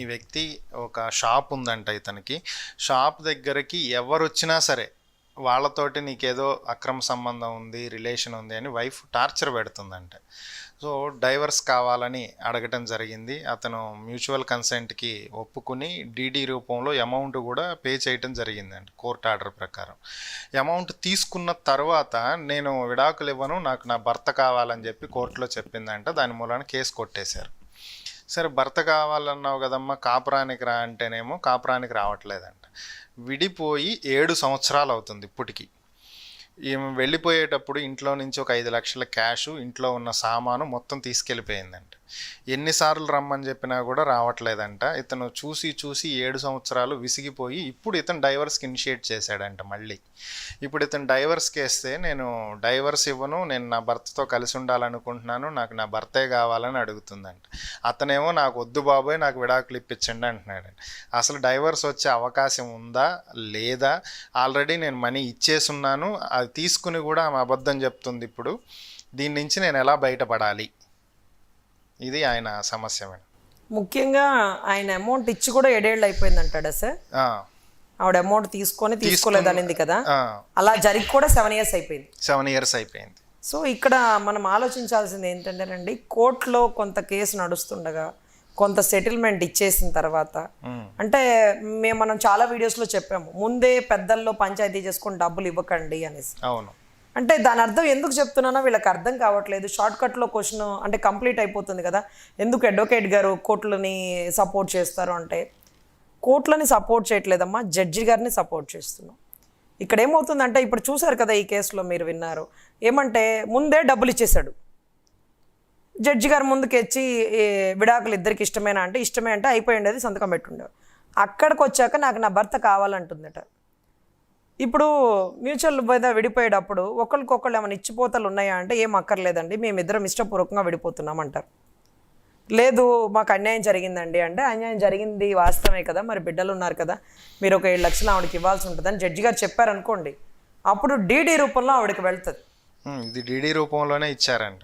ఈ వ్యక్తి ఒక షాప్ ఉందంట ఇతనికి. షాప్ దగ్గరికి ఎవరొచ్చినా సరే వాళ్ళతోటి నీకేదో అక్రమ సంబంధం ఉంది, రిలేషన్ ఉంది అని వైఫ్ టార్చర్ పెడుతుందంట. సో డైవర్స్ కావాలని అడగటం జరిగింది. అతను మ్యూచువల్ కన్సెంట్కి ఒప్పుకుని డీడీ రూపంలో అమౌంట్ కూడా పే చేయటం జరిగిందండి కోర్టు ఆర్డర్ ప్రకారం. అమౌంట్ తీసుకున్న తర్వాత నేను విడాకులు ఇవ్వను, నాకు నా భర్త కావాలని చెప్పి కోర్టులో చెప్పిందంట. దాని మూలాన కేసు కొట్టేశారు. సరే భర్త కావాలన్నావు కదమ్మా, కాపురానికి రా అంటేనేమో కాపురానికి రావట్లేదంట. విడిపోయి 7 సంవత్సరాలు అవుతుంది ఇప్పటికి. ఈమె వెళ్ళిపోయేటప్పుడు ఇంట్లో నుంచి ఒక 5 లక్షల క్యాషు, ఇంట్లో ఉన్న సామాను మొత్తం తీసుకెళ్ళిపోయిందంట. ఎన్నిసార్లు రమ్మని చెప్పినా కూడా రావట్లేదంట. ఇతను చూసి 7 సంవత్సరాలు విసిగిపోయి ఇప్పుడు ఇతను డైవర్స్కి ఇనిషియేట్ చేశాడంట మళ్ళీ. ఇప్పుడు ఇతను డైవర్స్కి వేస్తే నేను డైవర్స్ ఇవ్వను, నేను నా భర్తతో కలిసి ఉండాలనుకుంటున్నాను, నాకు నా భర్తే కావాలని అడుగుతుందంట. అతనేమో నాకు వద్దు బాబోయ్, నాకు విడాకులు ఇప్పించండి అంటున్నాడండి. అసలు డైవర్స్ వచ్చే అవకాశం ఉందా లేదా? ఆల్రెడీ నేను మనీ ఇచ్చేసున్నాను, అది తీసుకుని కూడా ఆమె అబద్ధం చెప్తుంది. ఇప్పుడు దీని నుంచి నేను ఎలా బయటపడాలి? ఇది ఆయన సమస్య మేడం. ముఖ్యంగా ఆయన అమౌంట్ ఇచ్చి కూడా 7 ఏళ్ళు అయిపోయింది అంటాడా సార్? ఆవిడ అమౌంట్ తీసుకోలేదనింది కదా, అలా జరిగి కూడా 7 ఇయర్స్ అయిపోయింది. 7 ఇయర్స్ అయిపోయింది. సో ఇక్కడ మనం ఆలోచించాల్సింది ఏంటంటేనండి, కోర్టులో కొంత కేసు నడుస్తుండగా కొంత సెటిల్మెంట్ ఇచ్చేసిన తర్వాత, అంటే మనం చాలా వీడియోస్లో చెప్పాము, ముందే పెద్దల్లో పంచాయతీ చేసుకొని డబ్బులు ఇవ్వకండి అనేసి. అవును. అంటే దాని అర్థం ఎందుకు చెప్తున్నానో వీళ్ళకి అర్థం కావట్లేదు. షార్ట్కట్లో క్వశ్చన్ అంటే కంప్లీట్ అయిపోతుంది కదా. ఎందుకు అడ్వకేట్ గారు కోర్టులని సపోర్ట్ చేస్తారు అంటే, కోర్టులని సపోర్ట్ చేయట్లేదమ్మా, జడ్జి గారిని సపోర్ట్ చేస్తున్నాం. ఇక్కడ ఏమవుతుందంటే, ఇప్పుడు చూసారు కదా ఈ కేసులో మీరు విన్నారు, ఏమంటే ముందే డబ్బులు ఇచ్చేశాడు. జడ్జి గారు ముందుకెచ్చి విడాకులు ఇద్దరికి ఇష్టమేనా అంటే ఇష్టమే అంటే అయిపోయి ఉండేది, సంతకం పెట్టుండేవి. అక్కడికి వచ్చాక నాకు నా భర్త కావాలంటుందట. ఇప్పుడు మ్యూచువల్ మీద విడిపోయేటప్పుడు ఒకరికొకళ్ళు ఏమైనా ఇచ్చిపోతలు ఉన్నాయా అంటే ఏం అక్కర్లేదండి, మేమిద్దరం ఇష్టపూర్వకంగా విడిపోతున్నాం అంటారు. లేదు మాకు అన్యాయం జరిగిందండి అంటే, అన్యాయం జరిగింది వాస్తవమే కదా, మరి బిడ్డలు ఉన్నారు కదా, మీరు ఒక 7 లక్షలు ఆవిడకి ఇవ్వాల్సి ఉంటుందని జడ్జి గారు చెప్పారనుకోండి, అప్పుడు డీడీ రూపంలో ఆవిడకి వెళ్తుంది. ఇది డీడీ రూపంలోనే ఇచ్చారంట.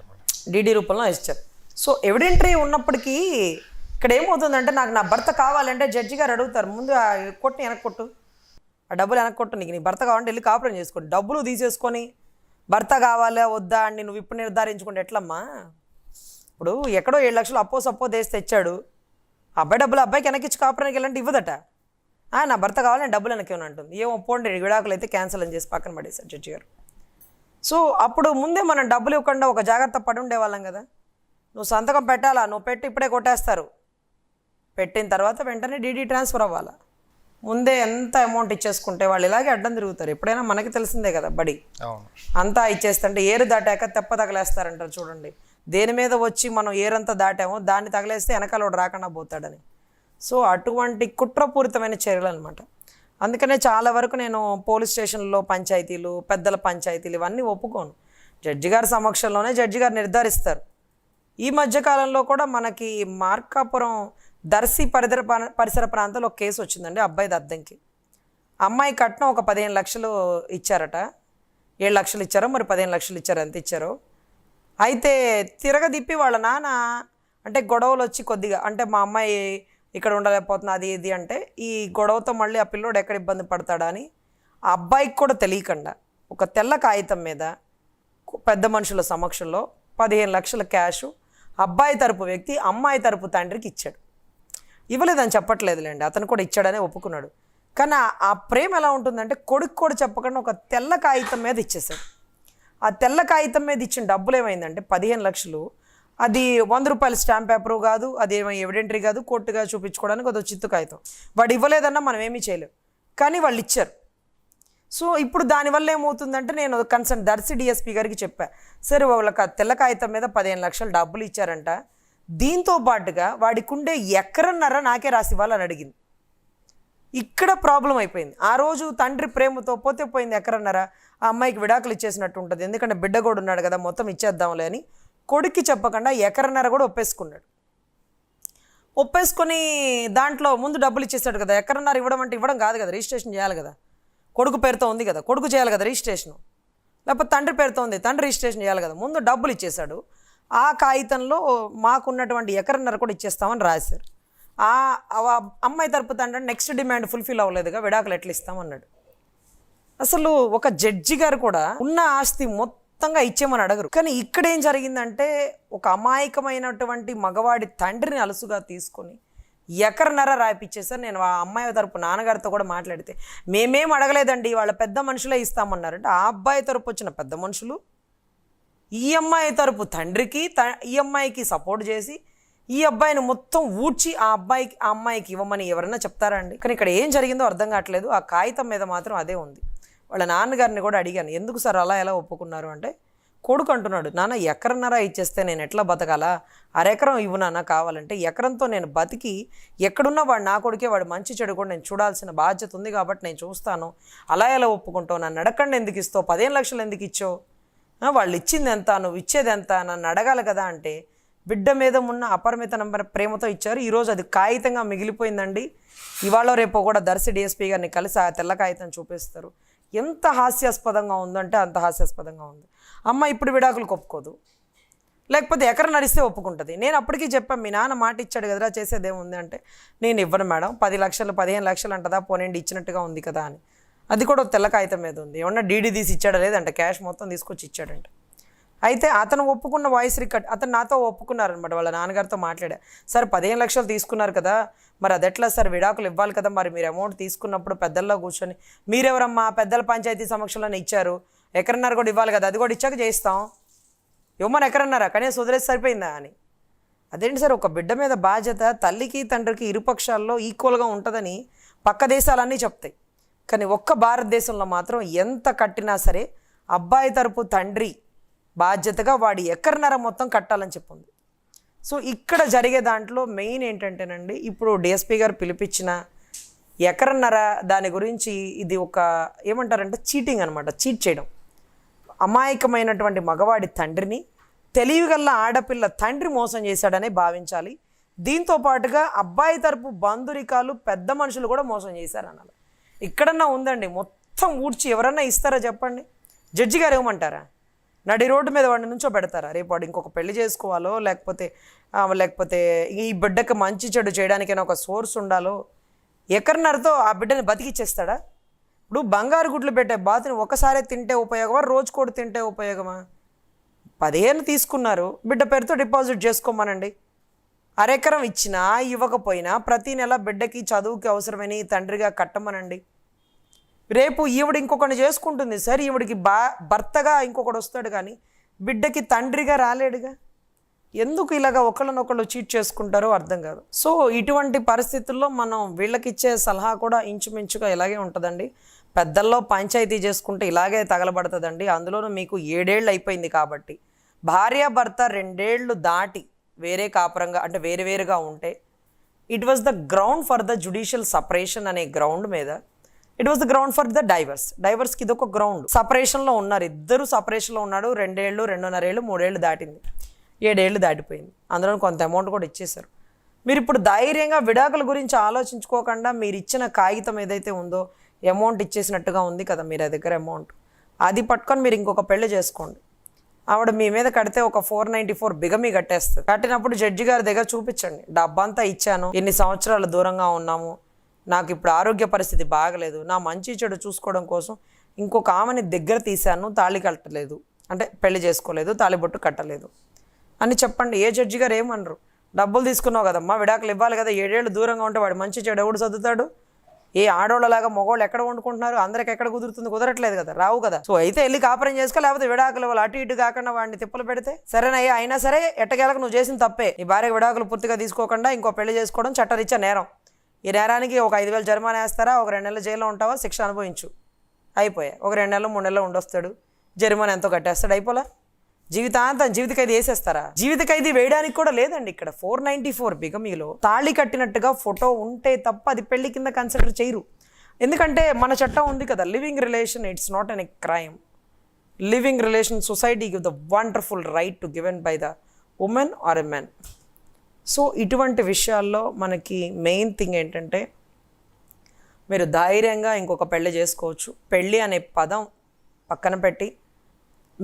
డీడీ రూపంలో ఇచ్చారు. సో ఎవిడెంటరీ ఉన్నప్పటికీ ఇక్కడ ఏమవుతుందంటే, నాకు నా భర్త కావాలంటే జడ్జి గారు అడుగుతారు, ముందు కొట్టు వెనక్కి కొట్టు, ఆ డబ్బులు వెనక్కి కొట్టు, నీకు నీ భర్త కావాలంటే వెళ్ళి కాపురం చేసుకోండి. డబ్బులు తీసేసుకొని భర్త కావాలా వద్దా అని నువ్వు ఇప్పుడు నిర్ధారించుకుంటే ఎట్లమ్మా? ఇప్పుడు ఎక్కడో 7 లక్షలు అప్పో దేశ తెచ్చాడు, అబ్బాయి డబ్బులు అబ్బాయికి వెనక్కిచ్చి కాపురానికి వెళ్ళంటే ఇవ్వదట. నా భర్త కావాలని డబ్బులు వెనక్కి అంటుంది. ఏమో పోండి, విడాకులు అయితే క్యాన్సిల్ అని చేసి పక్కన పడేశారు జడ్జి గారు. సో అప్పుడు ముందే మనం డబ్బులు ఇవ్వకుండా ఒక జాగ్రత్త పడి ఉండేవాళ్ళం కదా. నువ్వు సంతకం పెట్టాలా, నువ్వు పెట్టి ఇప్పుడే కొట్టేస్తారు, పెట్టిన తర్వాత వెంటనే డీడీ ట్రాన్స్ఫర్ అవ్వాలా. ముందే ఎంత అమౌంట్ ఇచ్చేసుకుంటే వాళ్ళు ఇలాగే అడ్డం తిరుగుతారు. ఎప్పుడైనా మనకి తెలిసిందే కదా బడి, అంతా ఇచ్చేస్తుంటే ఏరు దాటాక తెప్ప తగలేస్తారంటారు చూడండి. దేని మీద వచ్చి మనం ఏరంతా దాటామో దాన్ని తగలేస్తే వెనకాల రాకుండా పోతాడని. సో అటువంటి కుట్రపూరితమైన చర్యలు అనమాట. అందుకనే చాలా వరకు నేను పోలీస్ స్టేషన్లో పంచాయతీలు, పెద్దల పంచాయతీలు ఇవన్నీ ఒప్పుకోను. జడ్జి గారి సమక్షంలోనే జడ్జి గారు నిర్ధారిస్తారు. ఈ మధ్యకాలంలో కూడా మనకి మార్కాపురం దర్శి పరిసర ప్రాంతాల్లో ఒక కేసు వచ్చిందండి. అబ్బాయిది అద్దంకి, అమ్మాయి కట్నం ఒక 15 లక్షలు ఇచ్చారట. 7 లక్షలు ఇచ్చారో మరి 15 లక్షలు ఇచ్చారో ఎంత ఇచ్చారో. అయితే తిరగదిప్పి వాళ్ళ నాన్న అంటే గొడవలు వచ్చి కొద్దిగా అంటే మా అమ్మాయి ఇక్కడ ఉండలేకపోతుంది అది ఇది అంటే, ఈ గొడవతో మళ్ళీ ఆ పిల్లోడు ఎక్కడ ఇబ్బంది పడతాడా అని ఆ అబ్బాయికి కూడా తెలియకుండా ఒక తెల్ల కాగితం మీద పెద్ద మనుషుల సమక్షంలో 15 లక్షల క్యాషు అబ్బాయి తరపు వ్యక్తి అమ్మాయి తరపు తండ్రికి ఇచ్చాడు. ఇవ్వలేదని చెప్పట్లేదులేండి, అతను కూడా ఇచ్చాడనే ఒప్పుకున్నాడు. కానీ ఆ ప్రేమ ఎలా ఉంటుందంటే, కొడుకు కూడా చెప్పకుండా ఒక తెల్ల కాగితం మీద ఇచ్చేసాడు. ఆ తెల్ల కాగితం మీద ఇచ్చిన డబ్బులు ఏమైందంటే 15 లక్షలు, అది 100 రూపాయల స్టాంప్ పేపరు కాదు, అది ఏమో ఎవిడెంటరీ కాదు, కోర్టుగా చూపించుకోవడానికి ఒక చిత్తు కాగితం. వాడు ఇవ్వలేదన్నా మనం ఏమీ చేయలేం, కానీ వాళ్ళు ఇచ్చారు. సో ఇప్పుడు దానివల్ల ఏమవుతుందంటే, నేను కన్సర్న్ దర్శి డిఎస్పీ గారికి చెప్పా, సరే వాళ్ళకి తెల్ల కాగితం మీద 15 లక్షలు డబ్బులు ఇచ్చారంట, దీంతో పాటుగా వాడికి ఉండే ఎకరన్నర నాకే రాసి ఇవ్వాలని అడిగింది. ఇక్కడ ప్రాబ్లం అయిపోయింది. ఆ రోజు తండ్రి ప్రేమతో పోతే పోయింది ఎకరన్నర, ఆ అమ్మాయికి విడాకులు ఇచ్చేసినట్టు ఉంటుంది, ఎందుకంటే బిడ్డ కూడా ఉన్నాడు కదా మొత్తం ఇచ్చేద్దాంలే అని కొడుక్కి చెప్పకుండా ఎకరన్నర కూడా ఒప్పేసుకున్నాడు. ఒప్పేసుకొని దాంట్లో ముందు డబ్బులు ఇచ్చేసాడు కదా. ఎకరన్నర ఇవ్వడం అంటే ఇవ్వడం కాదు కదా, రిజిస్ట్రేషన్ చేయాలి కదా, కొడుకు పేరుతో ఉంది కదా, కొడుకు చేయాలి కదా రిజిస్ట్రేషను, లేకపోతే తండ్రి పేరుతో ఉంది, తండ్రి రిజిస్ట్రేషన్ చేయాలి కదా. ముందు డబ్బులు ఇచ్చేశాడు, ఆ కాగితంలో మాకున్నటువంటి ఎకరన్నర కూడా ఇచ్చేస్తామని రాశారు. ఆ అమ్మాయి తరపు తండ్రి నెక్స్ట్ డిమాండ్ ఫుల్ఫిల్ అవ్వలేదుగా, విడాకులు ఎట్లా ఇస్తామన్నాడు. అసలు ఒక జడ్జి గారు కూడా ఉన్న ఆస్తి మొత్తంగా ఇచ్చేమని అడగరు. కానీ ఇక్కడ ఏం జరిగిందంటే ఒక అమాయకమైనటువంటి మగవాడి తండ్రిని అలుసుగా తీసుకొని ఎకరన్నర రాయిపిచ్చేసారు. నేను ఆ అమ్మాయి తరపు నాన్నగారితో కూడా మాట్లాడితే మేమేం అడగలేదండి, వాళ్ళ పెద్ద మనుషులే ఇస్తామన్నారంటే ఆ అబ్బాయి తరపు వచ్చిన పెద్ద మనుషులు ఈ అమ్మాయి తరపు తండ్రికి ఈ అమ్మాయికి సపోర్ట్ చేసి ఈ అబ్బాయిని మొత్తం ఊడ్చి ఆ అమ్మాయికి ఇవ్వమని ఎవరన్నా చెప్తారా అండి? కానీ ఇక్కడ ఏం జరిగిందో అర్థం కావట్లేదు. ఆ కాగితం మీద మాత్రం అదే ఉంది. వాళ్ళ నాన్నగారిని కూడా అడిగాను, ఎందుకు సార్ అలా ఎలా ఒప్పుకున్నారు అంటే, కొడుకు అంటున్నాడు, నాన్న ఎకరన్నర ఇచ్చేస్తే నేను ఎట్లా బతకాలా, అరెకరం ఇవ్వు నాన్న కావాలంటే, ఎకరంతో నేను బతికి ఎక్కడున్నా వాడు నా కొడుకే, వాడు మంచి చెడు కూడా నేను చూడాల్సిన బాధ్యత ఉంది కాబట్టి నేను చూస్తాను, అలా ఎలా ఒప్పుకుంటావు, నన్ను అడగండి ఎందుకు ఇస్తావు, 15 లక్షలు ఎందుకు ఇచ్చావు, వాళ్ళు ఇచ్చింది ఎంత, నువ్వు ఇచ్చేది ఎంత, నన్ను అడగాలి కదా అంటే, బిడ్డ మీద ఉన్న అపరిమిత ప్రేమతో ఇచ్చారు. ఈరోజు అది కాగితంగా మిగిలిపోయిందండి. ఇవాళ రేపు కూడా దర్శి డిఎస్పీ గారిని కలిసి ఆ తెల్ల కాగితం చూపిస్తారు. ఎంత హాస్యాస్పదంగా ఉందంటే అంత హాస్యాస్పదంగా ఉంది. అమ్మ ఇప్పుడు విడాకులు ఒప్పుకోదు, లేకపోతే ఎకర నడిస్తే ఒప్పుకుంటుంది. నేను అప్పటికీ చెప్పాను, మీ నాన్న మాట ఇచ్చాడు కదరా, చేసేదేముంది అంటే, నేను ఇవ్వను మేడం, 10 లక్షలు 15 లక్షలు అంటదా, పోనేండి ఇచ్చినట్టుగా ఉంది కదా అని. అది కూడా తెల్ల కాగితం మీద ఉంది. ఏమన్నా డీడీ తీసి ఇచ్చాడా లేదంటే క్యాష్ మొత్తం తీసుకొచ్చి ఇచ్చాడంట. అయితే అతను ఒప్పుకున్న వాయిస్ రికార్డ్ అతను నాతో ఒప్పుకున్నారనమాట. వాళ్ళ నాన్నగారితో మాట్లాడా, సార్ 15 లక్షలు తీసుకున్నారు కదా, మరి అది ఎట్లా సార్, విడాకులు ఇవ్వాలి కదా, మరి మీరు అమౌంట్ తీసుకున్నప్పుడు పెద్దల్లో కూర్చొని మీరెవరమ్మా పెద్దల పంచాయతీ సమక్షంలోనే ఇచ్చారు, ఎకరన్నర కూడా ఇవ్వాలి కదా, అది కూడా ఇచ్చాక చేయిస్తాం, ఇవ్వమని ఎకరన్నారా కనీసం వదిలేసి సరిపోయిందా అని. అదేంటి సార్, ఒక బిడ్డ మీద బాధ్యత తల్లికి తండ్రికి ఇరుపక్షాల్లో ఈక్వల్గా ఉంటుందని పక్క దేశాలన్నీ చెప్తాయి. కానీ ఒక్క భారతదేశంలో మాత్రం ఎంత కట్టినా సరే అబ్బాయి తరపు తండ్రి బాధ్యతగా వాడి ఎకరన్నర మొత్తం కట్టాలని చెప్పింది. సో ఇక్కడ జరిగే దాంట్లో మెయిన్ ఏంటంటేనండి, ఇప్పుడు డిఎస్పీ గారు పిలిపించిన ఎకరన్నర దాని గురించి ఇది ఒక ఏమంటారంటే చీటింగ్ అనమాట, చీట్ చేయడం. అమాయకమైనటువంటి మగవాడి తండ్రిని తెలివిగల్ల ఆడపిల్ల తండ్రి మోసం చేశాడనే భావించాలి. దీంతో పాటుగా అబ్బాయి తరపు బంధురికాలు పెద్ద మనుషులు కూడా మోసం చేశారనాలి. ఇక్కడన్నా ఉందండి, మొత్తం ఊడ్చి ఎవరన్నా ఇస్తారా చెప్పండి? జడ్జి గారు ఏమంటారా? నడి రోడ్డు మీద వాడిని నుంచో పెడతారా? రేపు వాడు ఇంకొక పెళ్లి చేసుకోవాలో లేకపోతే ఈ బిడ్డకి మంచి చెడు చేయడానికైనా ఒక సోర్స్ ఉండాలో, ఎకరన్నరతో ఆ బిడ్డని బతికిచ్చేస్తాడా? ఇప్పుడు బంగారు గుడ్లు పెట్టే బాతుని ఒకసారి తింటే ఉపయోగమా, రోజు కూడా తింటే ఉపయోగమా? 15 తీసుకున్నారు, బిడ్డ పేరుతో డిపాజిట్ చేసుకోమనండి. అరెకరం ఇచ్చినా ఇవ్వకపోయినా ప్రతి నెల బిడ్డకి చదువుకి అవసరమని తండ్రిగా కట్టమనండి. రేపు ఈవిడ ఇంకొకరిని చేసుకుంటుంది సార్, ఈవిడికి భర్తగా ఇంకొకడు వస్తాడు కానీ బిడ్డకి తండ్రిగా రాలేడుగా. ఎందుకు ఇలాగ ఒకళ్ళనొకళ్ళు చీట్ చేసుకుంటారో అర్థం కాదు. సో ఇటువంటి పరిస్థితుల్లో మనం వీళ్ళకిచ్చే సలహా కూడా ఇంచుమించుగా ఇలాగే ఉంటుందండి. పెద్దల్లో పంచాయతీ చేసుకుంటే ఇలాగే తగలబడుతుందండి. అందులోనూ మీకు 7 ఏళ్ళు అయిపోయింది కాబట్టి భార్యాభర్త 2 ఏళ్ళు దాటి వేరే కాపురంగా అంటే వేరుగా ఉంటే it was the ground for the judicial separation అనే గ్రౌండ్ మీద it was the ground for the డైవర్స్కి ఇది ఒక గ్రౌండ్. సపరేషన్లో ఉన్నారు, ఇద్దరు సపరేషన్లో ఉన్నాడు. 2 ఏళ్ళు 2.5 ఏళ్ళు 3 ఏళ్ళు దాటింది, 7 ఏళ్ళు దాటిపోయింది. అందులో కొంత అమౌంట్ కూడా ఇచ్చేశారు. మీరు ఇప్పుడు ధైర్యంగా విడాకుల గురించి ఆలోచించుకోకుండా మీరు ఇచ్చిన కాగితం ఏదైతే ఉందో అమౌంట్ ఇచ్చేసినట్టుగా ఉంది కదా మీ దగ్గర అమౌంట్, అది పట్టుకొని మీరు ఇంకొక పెళ్లి చేసుకోండి. ఆవిడ మీ మీద కడితే ఒక 494 బిగమీ కట్టేస్తుంది. కట్టినప్పుడు జడ్జి గారి దగ్గర చూపించండి, డబ్బంతా ఇచ్చాను, ఎన్ని సంవత్సరాలు దూరంగా ఉన్నాము, నాకు ఇప్పుడు ఆరోగ్య పరిస్థితి బాగలేదు, నా మంచి చెడు చూసుకోవడం కోసం ఇంకొక ఆమెని దగ్గర తీశాను, తాళి కట్టలేదు అంటే పెళ్లి చేసుకోలేదు, తాళిబొట్టు కట్టలేదు అని చెప్పండి. ఏ జడ్జి గారు ఏమనరు. డబ్బులు తీసుకున్నావు కదమ్మా, విడాకులు ఇవ్వాలి కదా, 7 ఏళ్ళు దూరంగా ఉంటే వాడు మంచి చెడు ఎవడు చదువుతాడు? ఏ ఆడోళ్ళలాగా మగవాళ్ళు ఎక్కడ వండుకుంటున్నారు, అందరికి ఎక్కడ కుదురుతుంది? కుదరట్లేదు కదా, రావు కదా. సో అయితే వెళ్ళి కాపురం చేసుకో, లేకపోతే విడాకులు వాళ్ళు అటు ఇటు కాకుండా వాడిని తిప్పలు పెడితే సరేనయ్యా. అయినా సరే ఎట్టకేలకు నువ్వు చేసిన తప్పే. నీ భార్య విడాకులు పూర్తిగా తీసుకోకుండా ఇంకో పెళ్లి చేసుకోవడం చట్టరీత్యా నేరం. ఈ నేరానికి ఒక 5,000 జరిమానా వేస్తారా, ఒక 2 నెలల జైల్లో ఉంటావా, శిక్ష అనుభవించు, అయిపోయా. ఒక 2 నెలలు 3 నెలలు ఉండొస్తాడు, జరిమానా ఎంతో కట్టేస్తాడు, అయిపోలా. జీవిత ఖైదీ వేసేస్తారా? జీవిత ఖైదీ వేయడానికి కూడా లేదండి. ఇక్కడ 494 బిగమీలో తాళి కట్టినట్టుగా ఫోటో ఉంటే తప్ప అది పెళ్లి కింద కన్సిడర్ చేయరు. ఎందుకంటే మన చట్టం ఉంది కదా, living relation it's not an a crime. Living relation society give the wonderful right to given by the women or a men. So ఇటువంటి విషయాల్లో మనకి మెయిన్ థింగ్ ఏంటంటే మీరు ధైర్యంగా ఇంకొక పెళ్లి చేసుకోవచ్చు. పెళ్ళి అనే పదం పక్కన పెట్టి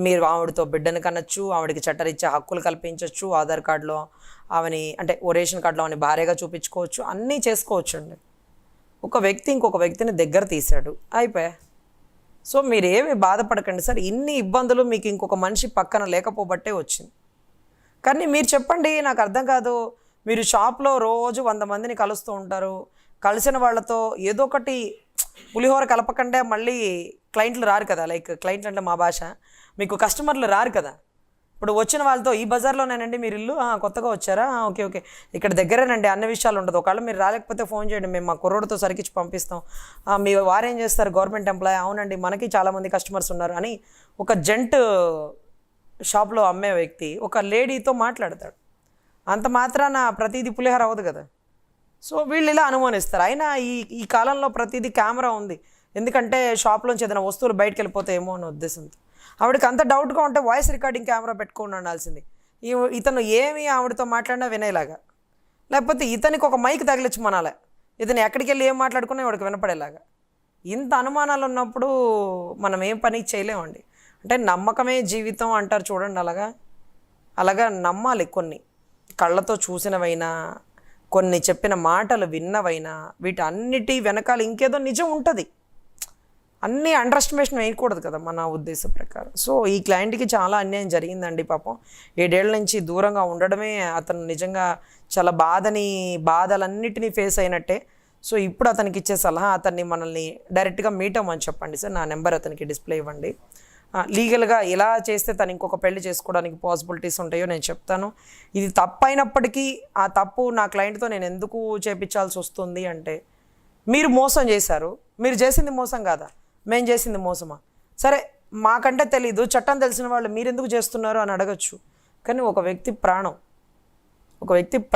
మీరు ఆవిడతో బిడ్డను కనొచ్చు, ఆవిడకి చట్టరీత్యా హక్కులు కల్పించవచ్చు, ఆధార్ కార్డులో ఆమెని అంటే రేషన్ కార్డులో ఆమెని భార్యగా చూపించుకోవచ్చు, అన్నీ చేసుకోవచ్చు అండి. ఒక వ్యక్తి ఇంకొక వ్యక్తిని దగ్గర తీశాడు, అయిపోయా. సో మీరేమి బాధపడకండి సార్, ఇన్ని ఇబ్బందులు మీకు ఇంకొక మనిషి పక్కన లేకపోబట్టే వచ్చింది. కానీ మీరు చెప్పండి, నాకు అర్థం కాదు. మీరు షాప్లో రోజు 100 మందిని కలుస్తూ ఉంటారు, కలిసిన వాళ్ళతో ఏదో ఒకటి పులిహోర కలపకండే మళ్ళీ క్లయింట్లు రారు కదా. లైక్ క్లయింట్లు అంటే మా భాష, మీకు కస్టమర్లు రారు కదా. ఇప్పుడు వచ్చిన వాళ్ళతో ఈ బజార్లోనేనండి మీరు ఇల్లు, కొత్తగా వచ్చారా, ఓకే ఓకే ఇక్కడ దగ్గరేనండి, అన్ని విషయాలు ఉండదు. ఒకవేళ మీరు రాలేకపోతే ఫోన్ చేయండి, మేము మా కుర్రోడితో సరికిచ్చి పంపిస్తాం. మీ వారేం చేస్తారు, గవర్నమెంట్ ఎంప్లాయ్, అవునండి మనకి చాలామంది కస్టమర్స్ ఉన్నారు అని ఒక జెంట్ షాప్లో అమ్మే వ్యక్తి ఒక లేడీతో మాట్లాడతాడు. అంత మాత్రాన ప్రతిదీ పులిహోర అవ్వదు కదా. సో వీళ్ళు ఇలా అనుమానిస్తారు. అయినా ఈ కాలంలో ప్రతిదీ కెమెరా ఉంది, ఎందుకంటే షాప్లోంచి ఏదైనా వస్తువులు బయటకు వెళ్ళిపోతాయేమో అనే ఉద్దేశంతో. ఆవిడకి అంత డౌట్గా ఉంటే వాయిస్ రికార్డింగ్ కెమెరా పెట్టుకొని ఉండాల్సింది. ఇతను ఏమి ఆవిడతో మాట్లాడినా వినేలాగా, లేకపోతే ఇతనికి ఒక మైక్ తగిలించి మనాలే, ఇతను ఎక్కడికి వెళ్ళి ఏం మాట్లాడుకున్నా ఇవిడికి వినపడేలాగా. ఇంత అనుమానాలు ఉన్నప్పుడు మనం ఏం పని చేయలేమండి. అంటే నమ్మకమే జీవితం అంటారు చూడండి, అలాగా నమ్మాలి. కొన్ని కళ్ళతో చూసినవైనా, కొన్ని చెప్పిన మాటలు విన్నవైనా, వీటన్నిటి వెనకాల ఇంకేదో నిజం ఉంటుంది. అన్నీ అండర్ ఎస్టిమేషన్ వేయకూడదు కదా మన ఉద్దేశ ప్రకారం. సో ఈ క్లయింట్కి చాలా అన్యాయం జరిగిందండి పాపం. 7 ఏళ్ల నుంచి దూరంగా ఉండడమే అతను నిజంగా చాలా బాధలన్నిటినీ ఫేస్ అయినట్టే. సో ఇప్పుడు అతనికి ఇచ్చే సలహా, అతన్ని మనల్ని డైరెక్ట్గా మీట్ అవ్వమని చెప్పండి సార్, నా నెంబర్ అతనికి డిస్ప్లే ఇవ్వండి. లీగల్గా ఎలా చేస్తే తను ఇంకొక పెళ్లి చేసుకోవడానికి పాసిబిలిటీస్ ఉంటాయో నేను చెప్తాను. ఇది తప్పైనప్పటికీ ఆ తప్పు నా క్లయింట్తో నేను ఎందుకు చేపించాల్సి వస్తుంది అంటే, మీరు మోసం చేశారు, మీరు చేసింది మోసం కాదా, మేము చేసింది మోసమా, సరే మాకంటే తెలీదు, చట్టం తెలిసిన వాళ్ళు మీరు ఎందుకు చేస్తున్నారు అని అడగచ్చు. కానీ ఒక వ్యక్తి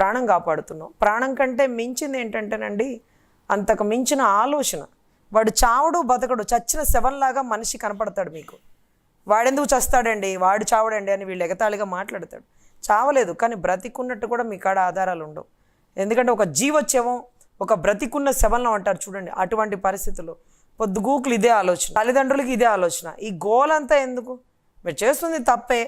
ప్రాణం కాపాడుతున్నాం. ప్రాణం కంటే మించింది ఏంటంటేనండి, అంతకు మించిన ఆలోచన. వాడు చావడు బతకడు, చచ్చిన శవంలాగా మనిషి కనపడతాడు మీకు. వాడెందుకు చస్తాడండి, వాడు చావడండి అని వీళ్ళు ఎగతాళిగా మాట్లాడతాడు. చావలేదు, కానీ బ్రతికున్నట్టు కూడా మీ కాడ ఆధారాలు ఉండవు. ఎందుకంటే ఒక జీవోత్సవం ఒక బ్రతికున్న శవంలో అంటారు చూడండి, అటువంటి పరిస్థితుల్లో పొద్దుగూకులు ఇదే ఆలోచన, తల్లిదండ్రులకి ఇదే ఆలోచన. ఈ గోలంతా ఎందుకు, మీరు చేస్తుంది తప్పే,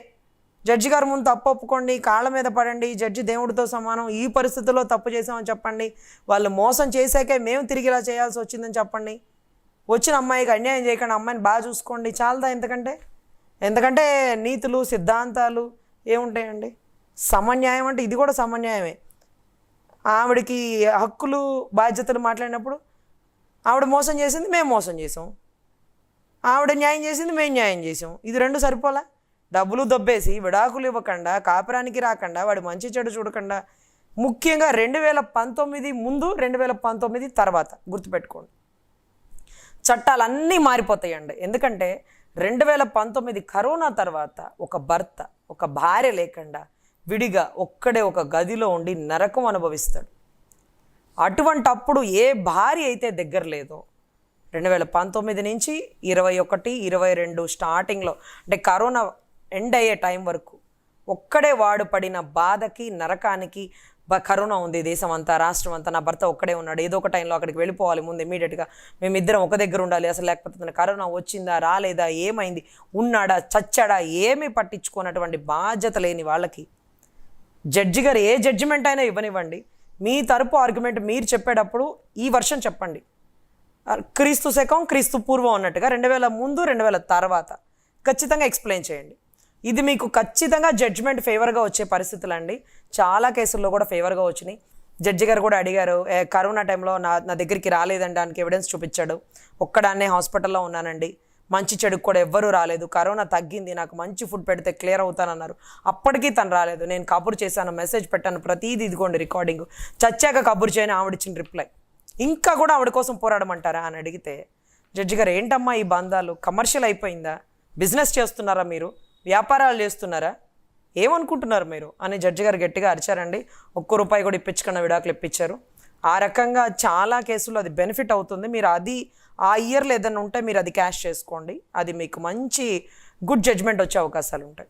జడ్జి గారి ముందు తప్పు ఒప్పుకోండి, కాళ్ళ మీద పడండి, జడ్జి దేవుడితో సమానం, ఈ పరిస్థితుల్లో తప్పు చేసామని చెప్పండి, వాళ్ళు మోసం చేశాకే మేము తిరిగి ఇలా చేయాల్సి వచ్చిందని చెప్పండి, వచ్చిన అమ్మాయికి అన్యాయం చేయకుండా అమ్మాయిని బాగా చూసుకోండి, చాలదా? ఎందుకంటే నీతులు సిద్ధాంతాలు ఏముంటాయండి. సమన్యాయం అంటే ఇది కూడా సమన్యాయమే. ఆవిడకి హక్కులు బాధ్యతలు మాట్లాడినప్పుడు ఆవిడ మోసం చేసింది, మేము మోసం చేసాం, ఆవిడ న్యాయం చేసింది, మేము న్యాయం చేసాం. ఇది రెండు సరిపోలా? డబ్బులు దొబ్బేసి విడాకులు ఇవ్వకుండా, కాపురానికి రాకుండా, వాడు మంచి చెడు చూడకుండా, ముఖ్యంగా 2019 ముందు 2019 తర్వాత గుర్తుపెట్టుకోండి, చట్టాలన్నీ మారిపోతాయండి. ఎందుకంటే 2019 కరోనా తర్వాత ఒక భర్త ఒక భార్య లేకుండా విడిగా ఒక్కడే ఒక గదిలో ఉండి నరకం అనుభవిస్తాడు. అటువంటి అప్పుడు ఏ భార్య అయితే దగ్గర లేదో 2019 నుంచి 21, 22 స్టార్టింగ్లో అంటే కరోనా ఎండ్ అయ్యే టైం వరకు ఒక్కడే వాడు పడిన బాధకి నరకానికి, కరోనా ఉంది దేశం అంతా రాష్ట్రం అంతా, నా భర్త ఒక్కడే ఉన్నాడు, ఏదో ఒక టైంలో అక్కడికి వెళ్ళిపోవాలి ముందు ఇమీడియట్గా, మేమిద్దరం ఒక దగ్గర ఉండాలి, అసలు లేకపోతే తన కరోనా వచ్చిందా రాలేదా ఏమైంది ఉన్నాడా చచ్చాడా ఏమీ పట్టించుకున్నటువంటి బాధ్యత లేని వాళ్ళకి జడ్జి గారు ఏ జడ్జిమెంట్ అయినా ఇవ్వనివ్వండి, మీ తరపు ఆర్గ్యుమెంట్ మీరు చెప్పేటప్పుడు ఈ వర్షన్ చెప్పండి, క్రీస్తు శకం క్రీస్తు పూర్వం అన్నట్టుగా 2000 ముందు 2000 తర్వాత ఖచ్చితంగా ఎక్స్ప్లెయిన్ చేయండి. ఇది మీకు ఖచ్చితంగా జడ్జిమెంట్ ఫేవర్గా వచ్చే పరిస్థితులు అండి. చాలా కేసుల్లో కూడా ఫేవర్గా వచ్చినాయి. జడ్జి గారు కూడా అడిగారు, కరోనా టైంలో నా దగ్గరికి రాలేదండి, దానికి ఎవిడెన్స్ చూపించాడు, ఒక్కడాన్నే హాస్పిటల్లో ఉన్నానండి, మంచి చెడుకు కూడా ఎవ్వరూ రాలేదు, కరోనా తగ్గింది, నాకు మంచి ఫుడ్ పెడితే క్లియర్ అవుతానన్నారు, అప్పటికీ తను రాలేదు, నేను కబురు చేశాను, మెసేజ్ పెట్టాను, ప్రతిదీ ఇదిగోండి రికార్డింగ్, చచ్చాక కబురు చేయని ఆవిడిచ్చిన రిప్లై, ఇంకా కూడా ఆవిడ కోసం పోరాడమంటారా అని అడిగితే జడ్జి గారు, ఏంటమ్మా ఈ బంధాలు, కమర్షియల్ అయిపోయిందా, బిజినెస్ చేస్తున్నారా మీరు, వ్యాపారాలు చేస్తున్నారా, ఏమనుకుంటున్నారు మీరు అని జడ్జి గారు గట్టిగా అరిచారండి. ₹1 కూడా ఇప్పించుకున్న విడాకులు ఇప్పించారు. ఆ రకంగా చాలా కేసుల్లో అది బెనిఫిట్ అవుతుంది. మీరు అది ఆ ఇయర్లో ఏదైనా ఉంటే మీరు అది క్యాష్ చేసుకోండి, అది మీకు మంచి గుడ్ జడ్జ్మెంట్ వచ్చే అవకాశాలు ఉంటాయి.